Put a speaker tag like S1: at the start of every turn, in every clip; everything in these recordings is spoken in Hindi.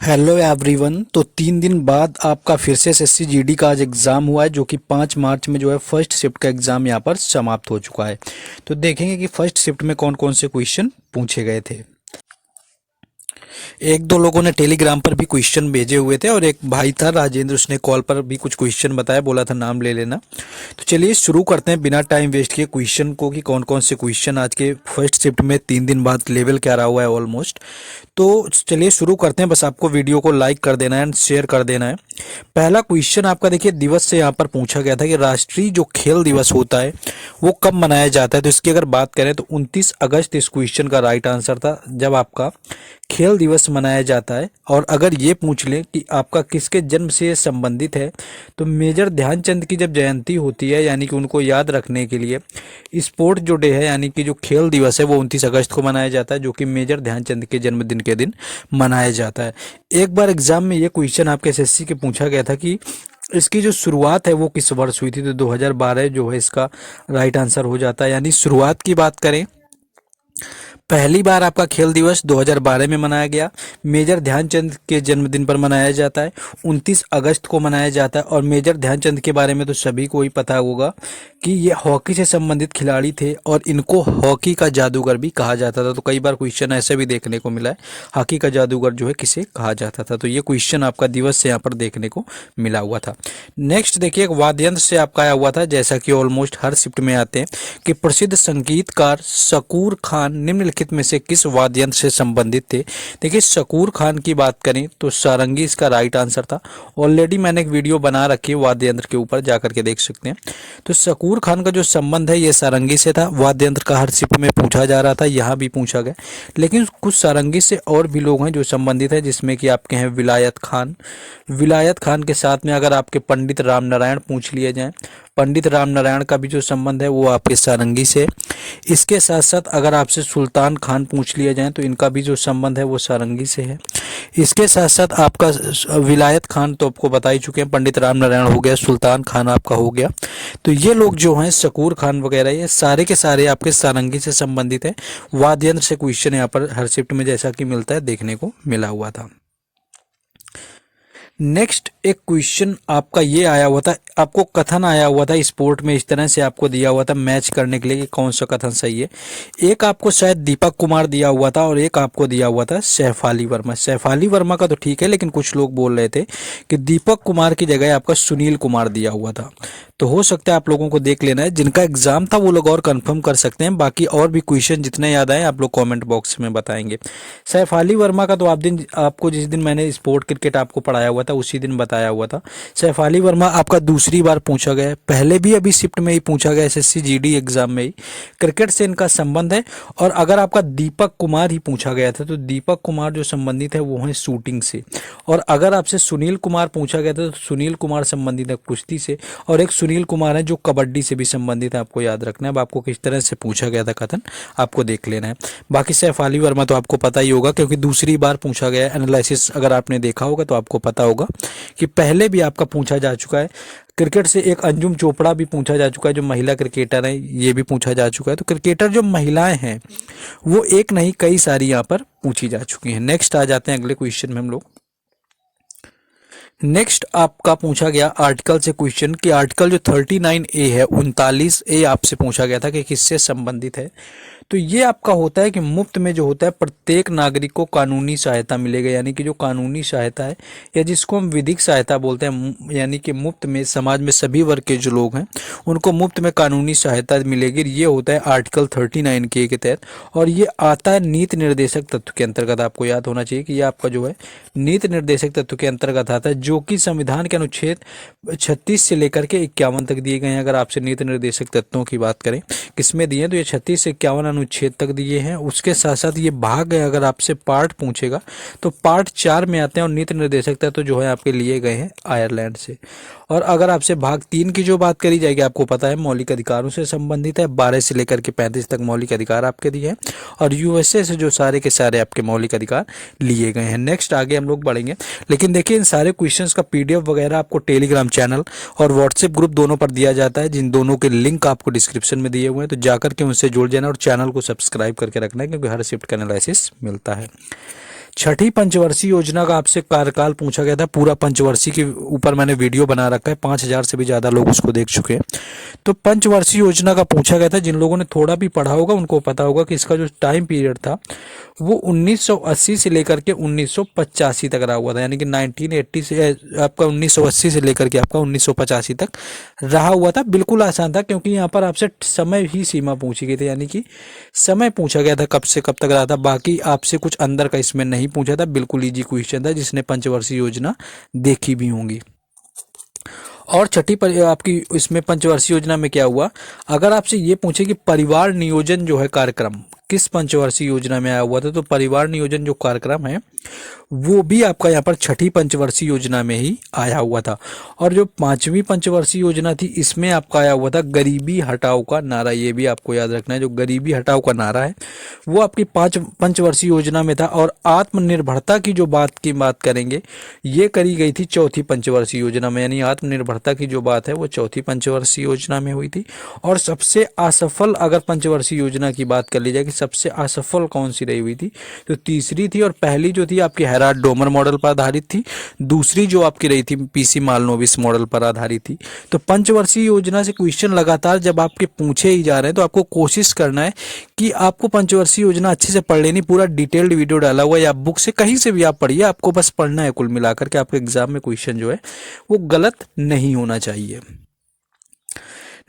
S1: Hello everyone. तो 3 दिन बाद आपका फिर से एसएससी जीडी का आज एग्ज़ाम हुआ है, जो कि 5 मार्च में जो है फर्स्ट शिफ्ट का एग्ज़ाम यहाँ पर समाप्त हो चुका है। तो देखेंगे कि फर्स्ट शिफ्ट में कौन कौन से क्वेश्चन पूछे गए थे। एक दो लोगों ने टेलीग्राम पर भी क्वेश्चन भेजे हुए थे और एक भाई था राजेंद्र, उसने कॉल पर भी कुछ क्वेश्चन बताया, बोला था नाम ले लेना। तो चलिए शुरू करते हैं बिना टाइम वेस्ट किए क्वेश्चन को कि कौन कौन से क्वेश्चन आज के फर्स्ट शिफ्ट में 3 दिन बाद लेवल क्या रहा हुआ है ऑलमोस्ट। तो चलिए शुरू करते हैं। बस आपको वीडियो को लाइक कर देना है एंड शेयर कर देना है। पहला क्वेश्चन आपका देखिए दिवस से यहाँ पर पूछा गया था कि राष्ट्रीय जो खेल दिवस होता है वो कब मनाया जाता है। तो इसकी अगर बात करें तो 29 अगस्त इस क्वेश्चन का राइट आंसर था, जब आपका खेल दिवस मनाया जाता है। और अगर ये पूछ लें कि आपका किसके जन्म से संबंधित है, तो मेजर ध्यानचंद की जब जयंती होती है, यानी कि उनको याद रखने के लिए स्पोर्ट जो डे है, यानी कि जो खेल दिवस है, वो 29 अगस्त को मनाया जाता है, जो कि मेजर ध्यानचंद के जन्मदिन के दिन मनाया जाता है। एक बार एग्जाम में ये क्वेश्चन आपके एसएससी के पूछा गया था कि इसकी जो शुरुआत है वो किस वर्ष हुई थी। तो 2012 जो है इसका राइट आंसर हो जाता है। यानी शुरुआत की बात करें, पहली बार आपका खेल दिवस 2012 में मनाया गया, मेजर ध्यानचंद के जन्मदिन पर मनाया जाता है, 29 अगस्त को मनाया जाता है। और मेजर ध्यानचंद के बारे में तो सभी को ही पता होगा कि ये हॉकी से संबंधित खिलाड़ी थे और इनको हॉकी का जादूगर भी कहा जाता था। तो कई बार क्वेश्चन ऐसे भी देखने को मिला है, हॉकी का जादूगर जो है किसे कहा जाता था। तो ये क्वेश्चन आपका दिवस से यहाँ पर देखने को मिला हुआ था। नेक्स्ट देखिए, एक वाद्य यंत्र से आपका आया हुआ था, जैसा कि ऑलमोस्ट हर शिफ्ट में आते हैं कि प्रसिद्ध संगीतकार शकूर खान निम्नलिखित में से किस वाद्य यंत्र से संबंधित थे। देखिए शकूर खान की बात करें तो सारंगी इसका राइट आंसर था। ऑलरेडी मैंने एक वीडियो बना रखी है वाद्य यंत्र के ऊपर, जाकर के देख सकते हैं। तो शकूर खान का जो संबंध है ये सारंगी से था। वाद्य यंत्र का हर शिफ्ट में पूछा जा रहा था, यहाँ भी पूछा गया। लेकिन कुछ सारंगी से और भी लोग हैं जो संबंधित है, जिसमें कि आपके हैं विलायत खान। विलायत खान के साथ में अगर आपके पंडित राम नारायण पूछ लिए जाएं, पंडित राम नारायण का भी जो संबंध है वो आपके सारंगी से। इसके साथ साथ अगर आपसे सुल्तान खान पूछ लिए जाएं तो इनका भी जो संबंध है वो सारंगी से है। इसके साथ साथ आपका विलायत खान तो आपको बता ही चुके हैं, पंडित राम नारायण हो गया, सुल्तान खान आपका हो गया। तो ये लोग जो हैं शकूर खान वगैरह, ये सारे के सारे आपके सारंगी से संबंधित हैं। वाद्य यंत्र से क्वेश्चन यहाँ पर हर शिफ्ट में जैसा कि मिलता है देखने को मिला हुआ था। नेक्स्ट एक क्वेश्चन आपका ये आया हुआ था, आपको कथन आया हुआ था स्पोर्ट में, इस तरह से आपको दिया हुआ था मैच करने के लिए कि कौन सा कथन सही है। एक आपको शायद दीपक कुमार दिया हुआ था और एक आपको दिया हुआ था सैफाली वर्मा। सैफाली वर्मा का तो ठीक है, लेकिन कुछ लोग बोल रहे थे कि दीपक कुमार की जगह आपका सुनील कुमार दिया हुआ था। तो हो सकता है आप लोगों को देख लेना है, जिनका एग्जाम था वो लोग और कंफर्म कर सकते हैं। बाकी और भी क्वेश्चन जितने याद आए आप लोग कमेंट बॉक्स में बताएंगे। सैफाली वर्मा का तो आपको जिस दिन मैंने स्पोर्ट क्रिकेट आपको पढ़ाया हुआ था उसी दिन बताया हुआ था। सैफाली वर्मा आपका दूसरी बार पूछा गया है, पहले भी अभी शिफ्ट में ही पूछा गया, एसएससी जीडी एग्जाम में ही क्रिकेट से इनका संबंध है। और अगर आपका दीपक कुमार ही पूछा गया था तो दीपक कुमार जो संबंधित है वो है शूटिंग से। और अगर आपसे सुनील कुमार पूछा गया था तो सुनील कुमार संबंधित है कुश्ती से। और एक सुनील कुमार है जो कबड्डी से भी संबंधित है, आपको याद रखना है। अब आपको किस तरह से पूछा गया था कथन आपको देख लेना है। बाकी सैफाली वर्मा तो आपको पता ही होगा क्योंकि दूसरी बार पूछा गया है। एनालिसिस अगर आपने देखा होगा तो आपको पता होगा कि पहले भी आपका पूछा जा चुका है। क्रिकेट से एक अंजुम चोपड़ा भी पूछा जा चुका है, जो महिला क्रिकेटर है, ये भी पूछा जा चुका है। तो क्रिकेटर जो महिलाएं हैं वो एक नहीं कई सारी यहाँ पर पूछी जा चुकी हैं। नेक्स्ट आ जाते हैं अगले क्वेश्चन में हम लोग। नेक्स्ट आपका पूछा गया आर्टिकल से क्वेश्चन कि आर्टिकल जो 39A है, 39A आपसे पूछा गया था कि किससे संबंधित है। तो ये आपका होता है कि मुफ्त में जो होता है प्रत्येक नागरिक को कानूनी सहायता मिलेगा, यानी कि जो कानूनी सहायता है या जिसको हम विधिक सहायता बोलते हैं, यानी कि मुफ्त में समाज में सभी वर्ग के जो लोग हैं उनको मुफ्त में कानूनी सहायता मिलेगी। ये होता है आर्टिकल 39K के तहत। और ये आता है नीति निर्देशक तत्व के अंतर्गत। आपको याद होना चाहिए कि ये आपका जो है नीति निर्देशक तत्व के अंतर्गत आता है, जो कि संविधान के अनुच्छेद 36 से लेकर के 51 तक दिए गए हैं। अगर आपसे नीति निर्देशक तत्वों की बात करें किसमें दिए हैं तो ये 36 से 51 अनुच्छेद तक दिए हैं। उसके साथ साथ ये भाग है, अगर आपसे पार्ट पूछेगा तो पार्ट 4 में आते हैं। और नीति निर्देशक तत्व जो है आपके लिए गए हैं आयरलैंड से। और अगर आपसे भाग 3 की जो बात करी जाएगी, आपको पता है मौलिक अधिकारों से संबंधित है, 12 से लेकर के 35 तक मौलिक अधिकार आपके दिए हैं। और यूएसए से जो सारे के सारे आपके मौलिक अधिकार लिए गए हैं। नेक्स्ट आगे हम लोग बढ़ेंगे, लेकिन देखिए इन सारे क्वेश्चंस का पीडीएफ वगैरह आपको टेलीग्राम चैनल और व्हाट्सएप ग्रुप दोनों पर दिया जाता है, जिन दोनों के लिंक आपको डिस्क्रिप्शन में दिए हुए हैं। तो जाकर के उनसे जुड़ जाना और चैनल को सब्सक्राइब करके रखना है, क्योंकि हर शिफ्ट का एनालिसिस मिलता है। छठी पंचवर्षीय योजना का आपसे कार्यकाल पूछा गया था। पूरा पंचवर्षीय के ऊपर मैंने वीडियो बना रखा है, 5,000 से भी ज़्यादा लोग उसको देख चुके हैं। तो पंचवर्षीय योजना का पूछा गया था। जिन लोगों ने थोड़ा भी पढ़ा होगा उनको पता होगा कि इसका जो टाइम पीरियड था वो 1980 से लेकर के 1985 तक रहा हुआ था, यानी कि 1980 से आपका 1980 से लेकर के आपका 1985 तक रहा हुआ था। बिल्कुल आसान था, क्योंकि यहाँ पर आपसे समय ही सीमा पूछी गई थी, यानी कि समय पूछा गया था कब से कब तक रहा था। बाकी आपसे कुछ अंदर का इसमें नहीं पूछा था। बिल्कुल इजी क्वेश्चन था, जिसने पंचवर्षीय योजना देखी भी होंगी। और छठी पर आपकी इसमें पंचवर्षीय योजना में क्या हुआ, अगर आपसे ये पूछे कि परिवार नियोजन जो है कार्यक्रम किस पंचवर्षीय योजना में आया हुआ था, तो परिवार नियोजन जो कार्यक्रम है वो भी आपका यहाँ पर छठी पंचवर्षीय योजना में ही आया हुआ था। और जो 5वीं पंचवर्षीय योजना थी इसमें आपका आया हुआ था गरीबी हटाओ का नारा। ये भी आपको याद रखना है, जो गरीबी हटाओ का नारा है वो आपकी पंचवर्षीय योजना में था। और आत्मनिर्भरता की जो बात करेंगे ये करी गई थी चौथी पंचवर्षीय योजना में, यानी आत्मनिर्भरता की जो बात है वो चौथी पंचवर्षीय योजना में हुई थी। और सबसे असफल अगर पंचवर्षीय योजना की बात कर ली जाए कि सबसे असफल कौन सी रही हुई थी, तो तीसरी थी। और पहली जो थी आपकी हेराल्ड डोमर मॉडल पर आधारित थी, दूसरी जो आपकी रही थी पीसी मालनोबिस मॉडल पर आधारित थी। तो पंचवर्षीय योजना से क्वेश्चन लगातार जब आपके पूछे ही जा रहे हैं तो आपको कोशिश करना है कि आपको पंचवर्षीय योजना अच्छे से पढ़ लेनी। पूरा डिटेल्ड वीडियो डाला हुआ है, या बुक से कहीं से भी आप पढ़िए, आपको बस पढ़ना है। कुल मिलाकर के आपके एग्जाम में क्वेश्चन जो है वो गलत नहीं होना चाहिए।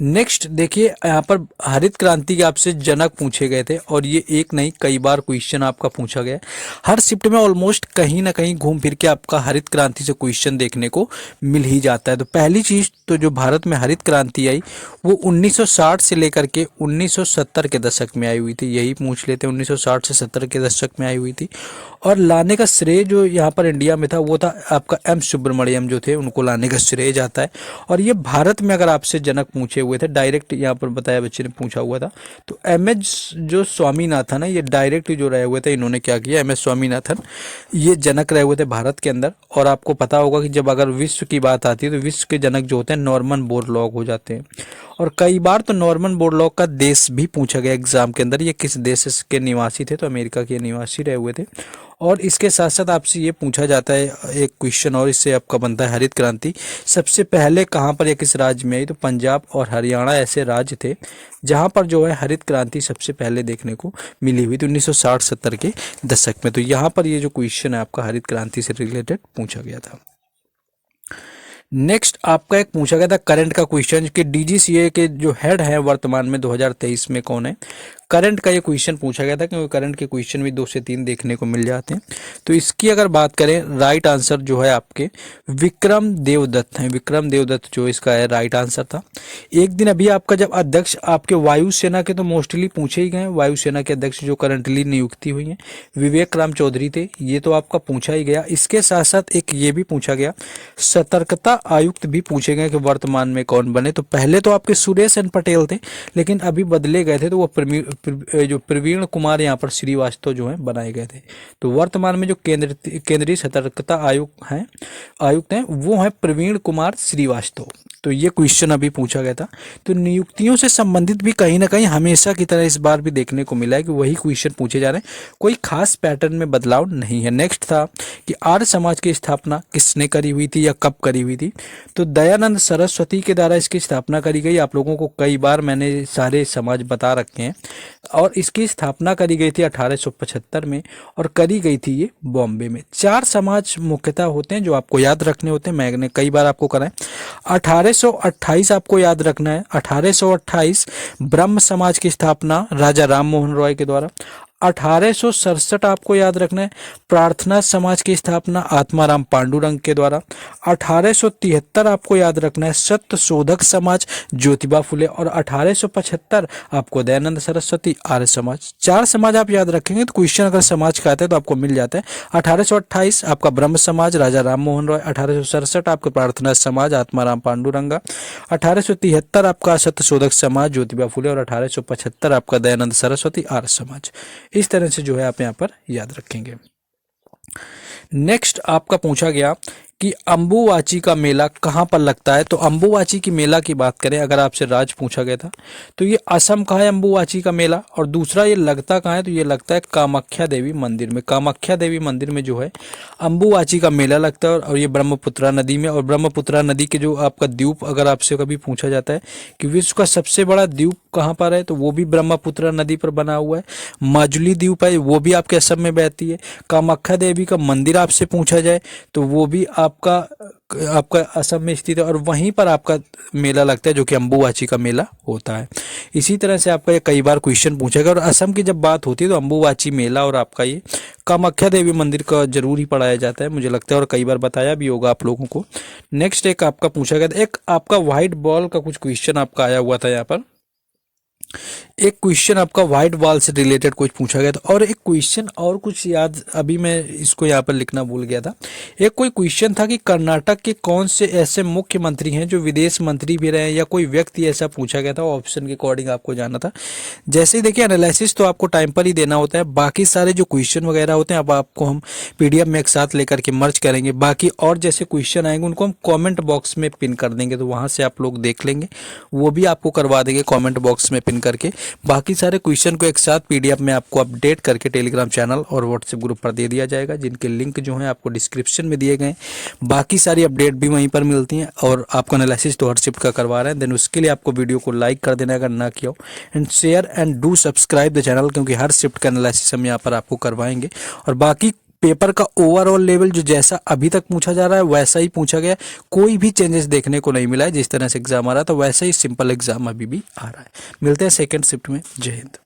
S1: नेक्स्ट देखिए, यहाँ पर हरित क्रांति के आपसे जनक पूछे गए थे, और ये एक नहीं कई बार क्वेश्चन आपका पूछा गया है। हर शिफ्ट में ऑलमोस्ट कहीं ना कहीं घूम फिर के आपका हरित क्रांति से क्वेश्चन देखने को मिल ही जाता है। तो पहली चीज तो जो भारत में हरित क्रांति आई वो 1960 से लेकर के 1970 के दशक में आई हुई थी। यही पूछ लेते हैं, 1960 से 70 के दशक में आई हुई थी। और लाने का श्रेय जो यहाँ पर इंडिया में था वो था आपका एम सुब्रमण्यम जो थे, उनको लाने का श्रेय जाता है। और ये भारत में अगर आपसे जनक पूछे हुए थे, डायरेक्ट यहाँ पर बताया बच्चे ने पूछा हुआ था, तो एम एस जो स्वामीनाथन है, ये डायरेक्ट जो रहे हुए थे, इन्होंने क्या किया, एम एस स्वामीनाथन ये जनक रहे हुए थे भारत के अंदर। और आपको पता होगा कि जब अगर विश्व की बात आती है तो विश्व के जनक जो होते हैं नॉर्मन बोरलॉग हो जाते हैं। और कई बार तो नॉर्मन बोरलॉग का देश भी पूछा गया एग्जाम के अंदर, ये किस देश के निवासी थे, तो अमेरिका के निवासी रहे हुए थे। और इसके साथ साथ आपसे ये पूछा जाता है एक क्वेश्चन, और इससे आपका बनता है हरित क्रांति सबसे पहले कहाँ पर या किस राज्य में आई, तो पंजाब और हरियाणा ऐसे राज्य थे जहाँ पर जो है हरित क्रांति सबसे पहले देखने को मिली हुई थी 1960-70 के दशक में। तो यहाँ पर ये जो क्वेश्चन है आपका हरित क्रांति से रिलेटेड पूछा गया था। नेक्स्ट आपका एक पूछा गया था करंट का क्वेश्चन कि डीजीसीए के जो हेड है वर्तमान में 2023 में कौन है। करंट का ये क्वेश्चन पूछा गया था, क्योंकि करंट के क्वेश्चन भी 2 से 3 देखने को मिल जाते हैं। तो इसकी अगर बात करें, राइट आंसर जो है आपके विक्रम देवदत्त हैं। विक्रम देवदत्त जो इसका है राइट आंसर था। एक दिन अभी आपका जब अध्यक्ष आपके वायुसेना के तो मोस्टली पूछे ही गए, वायुसेना के अध्यक्ष जो करंटली नियुक्ति हुई है विवेक राम चौधरी थे, ये तो आपका पूछा ही गया। इसके साथ साथ एक ये भी पूछा गया, सतर्कता आयुक्त भी पूछे गए कि वर्तमान में कौन बने। तो पहले तो आपके सुरेश एन पटेल थे, लेकिन अभी बदले गए थे, तो वो जो प्रवीण कुमार यहाँ पर श्रीवास्तव जो है बनाए गए थे। तो वर्तमान में जो केंद्रीय सतर्कता आयुक्त हैं वो है प्रवीण कुमार श्रीवास्तव। तो ये क्वेश्चन अभी पूछा गया था। तो नियुक्तियों से संबंधित भी कहीं ना कहीं हमेशा की तरह इस बार भी देखने को मिला है कि वही क्वेश्चन पूछे जा रहे हैं, कोई खास पैटर्न में बदलाव नहीं है। नेक्स्ट था कि आर्य समाज की स्थापना किसने करी हुई थी या कब करी हुई थी, तो दयानंद सरस्वती के द्वारा इसकी स्थापना करी गई। आप लोगों को कई बार मैंने सारे समाज बता रखे हैं। और इसकी स्थापना करी गई थी 1875 में, और करी गई थी ये बॉम्बे में। 4 समाज मुख्यतः होते हैं जो आपको याद रखने होते हैं, मैंने कई बार आपको कराएं। 1828 आपको याद रखना है, 1828 ब्रह्म समाज की स्थापना राजा राम मोहन रॉय के द्वारा। 1867 आपको याद रखना है, प्रार्थना समाज की स्थापना आत्माराम पांडुरंग के द्वारा। 1873 आपको याद रखना है, सत्य शोधक समाज ज्योतिबा फुले। और 1875 आपको दयानंद सरस्वती आर्य समाज। 4 समाज आप याद रखेंगे तो क्वेश्चन अगर समाज का आता है तो आपको मिल जाता है। 1828 आपका ब्रह्म समाज राजा राम मोहन रॉय। 1867 आपका प्रार्थना समाज आत्माराम पांडुरंगा। 1873 आपका सत्य शोधक समाज ज्योतिबा फुले। और 1875 आपका दयानंद सरस्वती आर्य समाज। इस तरह से जो है आप यहाँ पर याद रखेंगे। नेक्स्ट आपका पूछा गया कि अम्बुवाची का मेला कहाँ पर लगता है। तो अम्बुवाची की मेला की बात करें, अगर आपसे राज पूछा गया था तो ये असम का है अम्बुवाची का मेला। और दूसरा ये लगता कहाँ है, तो ये लगता है कामाख्या देवी मंदिर में। कामाख्या देवी मंदिर में जो है अम्बुवाची का मेला लगता है, और ये ब्रह्मपुत्रा नदी में। और ब्रह्मपुत्रा नदी के जो आपका द्वीप अगर आपसे कभी पूछा जाता है कि विश्व का सबसे बड़ा द्वीप कहाँ पर है, तो वो भी ब्रह्मपुत्रा नदी पर बना हुआ है। माजुली द्वीप है, वो भी आपके असम में बहती है। कामाख्या देवी का मंदिर आपसे पूछा जाए तो वो भी आपका आपका असम में स्थित है, और वहीं पर आपका मेला लगता है जो कि अम्बुवाची का मेला होता है। इसी तरह से आपका ये कई बार क्वेश्चन पूछा गया, और असम की जब बात होती है तो अम्बुवाची मेला और आपका ये कामाख्या देवी मंदिर का जरूर ही पढ़ाया जाता है, मुझे लगता है, और कई बार बताया भी होगा आप लोगों को। नेक्स्ट एक आपका पूछा गया था, एक आपका व्हाइट बॉल का कुछ क्वेश्चन आपका आया हुआ था यहाँ पर। एक क्वेश्चन आपका व्हाइट बॉल से रिलेटेड कुछ पूछा गया था, और एक क्वेश्चन और कुछ याद, अभी मैं इसको यहाँ पर लिखना भूल गया था। एक कोई क्वेश्चन था कि कर्नाटक के कौन से ऐसे मुख्यमंत्री हैं जो विदेश मंत्री भी रहे हैं, या कोई व्यक्ति ऐसा पूछा गया था। ऑप्शन के अकॉर्डिंग आपको जाना था। जैसे ही देखिए एनालिसिस तो आपको टाइम पर ही देना होता है, बाकी सारे जो क्वेश्चन वगैरह होते हैं अब आपको हम पीडीएफ में एक साथ लेकर के मर्ज करेंगे। बाकी और जैसे क्वेश्चन आएंगे उनको हम कॉमेंट बॉक्स में पिन कर देंगे, तो वहाँ से आप लोग देख लेंगे, वो भी आपको करवा देंगे कॉमेंट बॉक्स में पिन करके। बाकी सारे क्वेश्चन को एक साथ पीडीएफ में आपको अपडेट करके टेलीग्राम चैनल और व्हाट्सएप ग्रुप पर दे दिया जाएगा, जिनके लिंक जो है आपको डिस्क्रिप्शन में दिए गए। बाकी सारी अपडेट भी वहीं पर मिलती हैं, और आपको एनालिसिस तो हर शिफ्ट का करवा रहे हैं। देन उसके लिए आपको वीडियो को लाइक कर देना अगर ना किया हो, and share and do subscribe the channel, क्योंकि हर शिफ्ट का एनालिसिस हम यहाँ पर आपको करवाएंगे। और बाकी पेपर का ओवरऑल लेवल जो जैसा अभी तक पूछा जा रहा है वैसा ही पूछा गया, कोई भी चेंजेस देखने को नहीं मिला है। जिस तरह से एग्जाम आ रहा था वैसा ही सिंपल एग्जाम अभी भी आ रहा है। मिलते हैं सेकंड शिफ्ट में। जय हिंद।